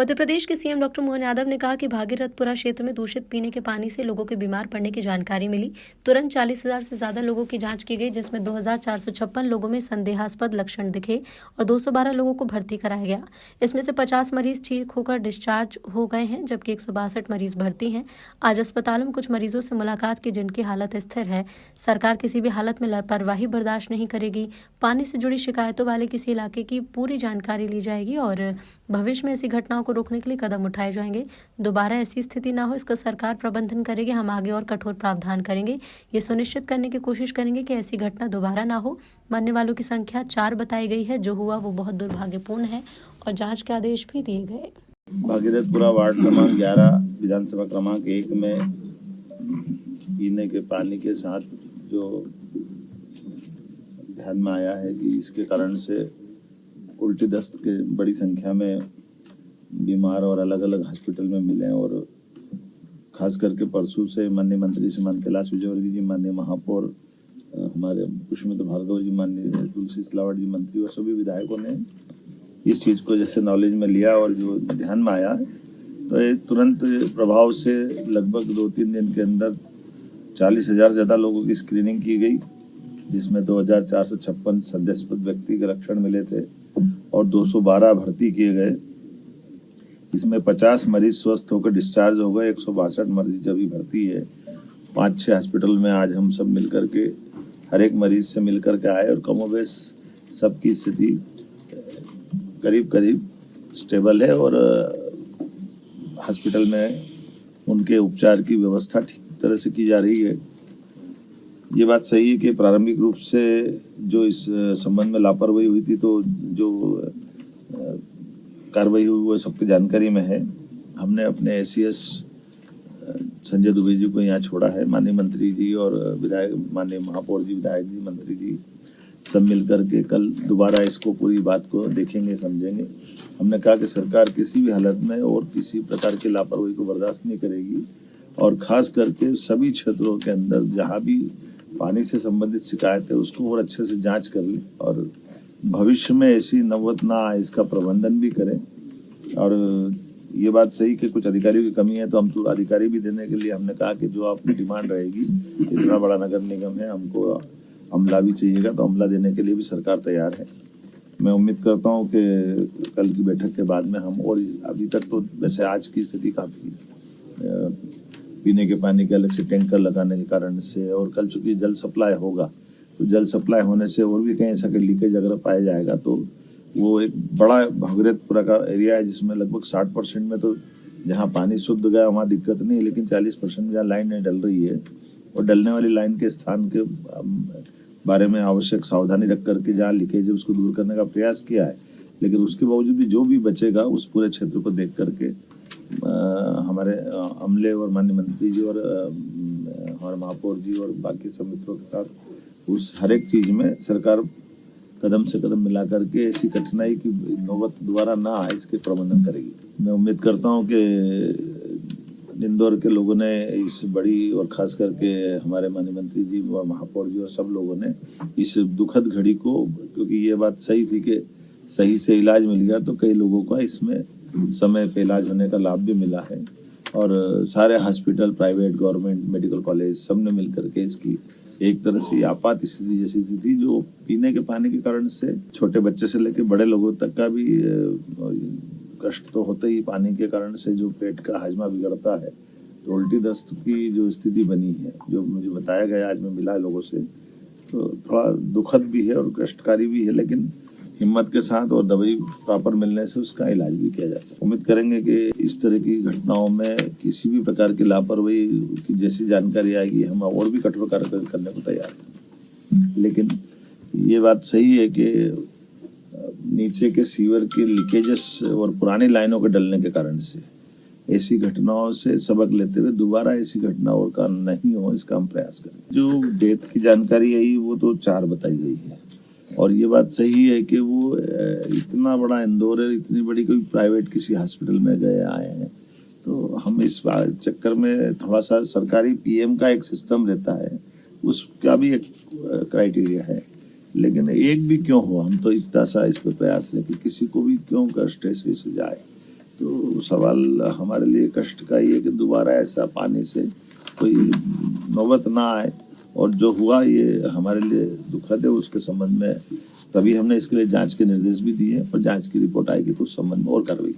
मध्य प्रदेश के CM doctor Mohan Yadav ने कहा कि भागीरथपुरा क्षेत्र में दूषित पीने के पानी से लोगों के बीमार पड़ने की जानकारी मिली। तुरंत 40,000 से ज्यादा लोगों की जांच की गई, जिसमें 2,456 लोगों में संदेहास्पद लक्षण दिखे और 212 लोगों को भर्ती कराया गया। इसमें से 50 मरीज ठीक होकर डिस्चार्ज हो गए हैं, जबकि 162 मरीज भर्ती हैं। आज अस्पतालों में कुछ मरीजों से मुलाकात की, जिनकी हालत स्थिर है। सरकार किसी भी हालत में लापरवाही बर्दाश्त नहीं करेगी। पानी से जुड़ी शिकायतों वाले किसी इलाके की पूरी जानकारी ली जाएगी और भविष्य में ऐसी घटनाओं को रोकने के लिए कदम उठाए जाएंगे। दोबारा ऐसी स्थिति ना हो, इसका सरकार प्रबंधन करेगी। हम आगे और कठोर प्रावधान करेंगे। ये सुनिश्चित करने की कोशिश करेंगे कि ऐसी घटना दोबारा ना हो। मरने वालों की संख्या 4 बताई गई है। जो हुआ वो बहुत दुर्भाग्यपूर्ण है और जांच के आदेश भी दिए गए। भागीरथपुरा वार्ड क्रमांक 11 विधानसभा क्रमांक 1 में पीने के पानी के साथ जो ध्यान में आया है कि इसके कारण से उल्टी दस्त के बड़ी संख्या में बीमार और अलग अलग हॉस्पिटल में मिले हैं। और खास करके परसों से माननीय मंत्री श्रीमान कैलाश विजयवर्गीय जी, माननीय महापौर हमारे पुष्पमित्र भार्गव जी, माननीय तुलसी सिलावट जी मंत्री और सभी विधायकों ने इस चीज़ को जैसे नॉलेज में लिया और जो ध्यान में आया तो ये तुरंत प्रभाव से लगभग 2-3 दिन के अंदर 40,000 ज़्यादा लोगों की स्क्रीनिंग की गई, जिसमें 2,456 संदेहास्पद व्यक्ति के लक्षण मिले थे और 212 भर्ती किए गए। इसमें 50 मरीज स्वस्थ होकर डिस्चार्ज हो गए, 162 मरीज अभी भर्ती है। 5-6 हॉस्पिटल में आज हम सब मिलकर के हर एक मरीज से मिलकर के आए और कमोबेश सबकी स्थिति करीब करीब स्टेबल है और हॉस्पिटल में उनके उपचार की व्यवस्था ठीक तरह से की जा रही है। ये बात सही है कि प्रारंभिक रूप से जो इस संबंध में लापरवाही हुई थी, तो जो कार्रवाई हुई वो सबकी जानकारी में है। हमने अपने एसीएस संजय दुबे जी को यहाँ छोड़ा है। माननीय मंत्री जी और विधायक, माननीय महापौर जी, विधायक जी, मंत्री जी सब मिलकर के कल दोबारा इसको पूरी बात को देखेंगे, समझेंगे। हमने कहा कि सरकार किसी भी हालत में और किसी प्रकार की लापरवाही को बर्दाश्त नहीं करेगी और खास करके सभी क्षेत्रों के अंदर जहाँ भी पानी से संबंधित शिकायत है उसको और अच्छे से जांच कर ले और भविष्य में ऐसी नौबत ना आए, इसका प्रबंधन भी करें। और ये बात सही कि कुछ अधिकारियों की कमी है, तो हम तो अधिकारी भी देने के लिए हमने कहा कि जो आपकी डिमांड रहेगी, इतना बड़ा नगर निगम है, हमको अमला भी चाहिएगा, तो अमला देने के लिए भी सरकार तैयार है। मैं उम्मीद करता हूँ कि कल की बैठक के बाद में हम, और अभी तक तो वैसे आज की स्थिति काफ़ी पीने के पानी के अलग से टैंकर लगाने के कारण से, और कल चूंकि जल सप्लाई होगा तो जल सप्लाई होने से और भी कहीं ऐसा कि लीकेज अगर पाया जाएगा तो वो एक बड़ा भागीरथपुरा का एरिया है जिसमें लगभग 60% में तो जहाँ पानी शुद्ध गया वहाँ दिक्कत नहीं है, लेकिन 40% में जहाँ लाइन नहीं डल रही है और डलने वाली लाइन के स्थान के बारे में आवश्यक सावधानी रख करके जहाँ लीकेज है उसको दूर करने का प्रयास किया है। लेकिन उसके बावजूद भी जो भी बचेगा उस पूरे क्षेत्र को देख करके हमारे अमले और माननीय मंत्री जी और हमारे महापौर जी और बाकी सब मित्रों के साथ उस हर एक चीज में सरकार कदम से कदम मिला करके ऐसी कठिनाई की नौबत दोबारा ना आए, इसके प्रबंधन करेगी। मैं उम्मीद करता हूं कि इंदौर के लोगों ने इस बड़ी और खास करके हमारे माननीय मंत्री जी और महापौर जी और सब लोगों ने इस दुखद घड़ी को, क्योंकि ये बात सही थी कि सही से इलाज मिल गया तो कई लोगों का इसमें समय पे इलाज होने का लाभ भी मिला है और सारे hospital, private, government medical college सब ने मिलकर के इसकी एक तरह से आपात स्थिति जैसी थी जो पीने के पानी के कारण से छोटे बच्चे से लेकर बड़े लोगों तक का भी कष्ट तो होता ही। पानी के कारण से जो पेट का हाजमा बिगड़ता है तो उल्टी दस्त की जो स्थिति बनी है, जो मुझे बताया गया आज मैं मिला लोगों से, तो थोड़ा दुखद भी है और कष्टकारी भी है, लेकिन हिम्मत के साथ और दवाई प्रॉपर मिलने से उसका इलाज भी किया जा सकता है। उम्मीद करेंगे कि इस तरह की घटनाओं में किसी भी प्रकार की लापरवाही की जैसी जानकारी आएगी हम और भी कठोर कार्रवाई करने को तैयार हैं। लेकिन ये बात सही है कि नीचे के सीवर की लीकेजेस और पुरानी लाइनों के डलने के कारण से ऐसी घटनाओं से सबक लेते हुए दोबारा ऐसी घटना और का नहीं हो, इसका हम प्रयास करें। जो डेथ की जानकारी आई वो तो 4 बताई गई है और ये बात सही है कि वो इतना बड़ा इंदौर है, इतनी बड़ी कोई प्राइवेट किसी हॉस्पिटल में गए आए हैं, तो हम इस चक्कर में थोड़ा सा सरकारी पीएम का एक सिस्टम रहता है, उसका भी एक क्राइटेरिया है। लेकिन एक भी क्यों हो, हम तो इतना सा इस पर प्रयास है कि किसी को भी क्यों कष्ट से जाए, तो सवाल हमारे लिए कष्ट का ये कि दोबारा ऐसा पानी से कोई नौबत ना आए, और जो हुआ ये हमारे लिए दुखद है। उसके संबंध में तभी हमने इसके लिए जांच के निर्देश भी दिए, और जांच की रिपोर्ट आएगी तो उस संबंध में और कार्रवाई